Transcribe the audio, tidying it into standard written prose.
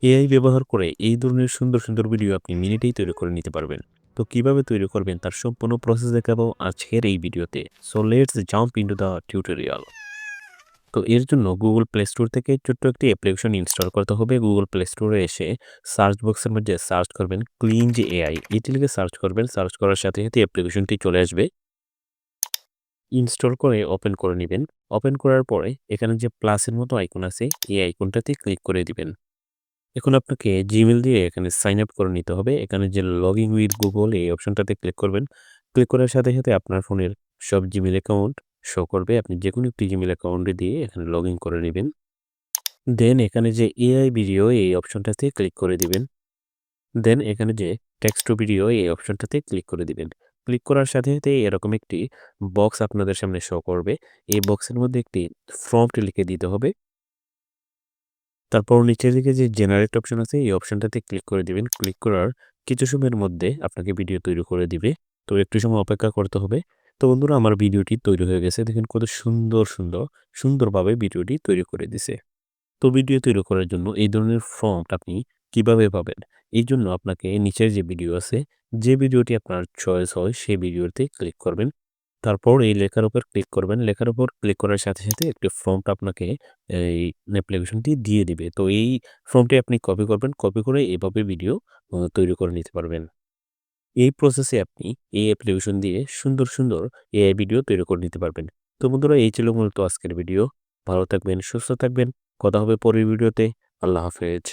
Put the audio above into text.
AI ব্যবহার করে এই ধরনের সুন্দর, সুন্দর ভিডিও আপনি মিনিটেই তৈরি করে নিতে পারবেন। তো কিভাবে তৈরি করবেন তার সম্পূর্ণ প্রসেস দেখাবো আজকের এই ভিডিওতে। So let's jump into the tutorial. তো এর জন্য Google Play Store থেকে ছোট্ট একটি অ্যাপ্লিকেশন ইনস্টল করতে হবে। Google Play Store এ এসে সার্চ বক্সের মধ্যে সার্চ করবেন ক্লিনজ এআই। এটি লিখে সার্চ করবেন। সার্চ করার সাথে, সাথে অ্যাপ্লিকেশনটি চলে আসবে। ইনস্টল করে ওপেন করে নিবেন। ওপেন করার পরে এখানে যে প্লাসের মতো আইকন আছে, এই আইকনটাতে ক্লিক করে দিবেন। এখন আপনাকে জিমেইল দিয়ে এখানে সাইন আপ করে নিতে হবে। এখানে যে লগইন উইথ গুগল এই অপশনটাতে ক্লিক করবেন। ক্লিক করার সাথে, সাথে আপনার ফোনের সব জিমেইল অ্যাকাউন্ট শো করবে। আপনি যেকোনো একটি জিমেইল অ্যাকাউন্ট দিয়ে এখানে লগইন করে নিবেন। দেন এখানে যে এআই ভিডিও এই অপশনটাতে ক্লিক করে দিবেন। দেন এখানে যে টেক্সট টু ভিডিও এই অপশনটাতে ক্লিক করে দিবেন। ক্লিক করার সাথে, সাথে এরকম একটি বক্স আপনাদের সামনে শো করবে। এই বক্সের মধ্যে একটি প্রম্পট লিখে দিতে হবে। তারপর নিচের দিকে যে জেনারেট অপশন আছে এই অপশনটাতে ক্লিক করে দিবেন। ক্লিক করার কিছু সময়ের মধ্যে আপনাকে ভিডিও তৈরি করে দিবে। তো একটু সময় অপেক্ষা করতে হবে। তো বন্ধুরা আমার ভিডিওটি তৈরি হয়ে গেছে। দেখেন কত সুন্দরভাবে ভিডিওটি তৈরি করে দিছে। তো ভিডিও তৈরি করার জন্য এই ধরনের প্রম্পট আপনি কিভাবে পাবেন? এইজন্য আপনাকে নিচের যে ভিডিও আছে, যে ভিডিওটি আপনার চয়েস হয় সেই ভিডিওতে ক্লিক করবেন। তারপর এই লেখার উপর ক্লিক করবেন। লেখার উপর ক্লিক করার সাথে, সাথে একটি প্রম্পট আপনাকে এই অ্যাপ্লিকেশনটি দিয়ে দিবে। তো এই প্রম্পটটি আপনি কপি করবেন। কপি করে এভাবে ভিডিও তৈরি করে নিতে পারবেন। এই প্রসেসে আপনি এই অ্যাপ্লিকেশন দিয়ে সুন্দর এআই ভিডিও তৈরি করে নিতে পারবেন। তো বন্ধুরা এই ছিল মূলত আজকের ভিডিও। ভালো থাকবেন, সুস্থ থাকবেন। কথা হবে পরের ভিডিওতে। আল্লাহ হাফেজ।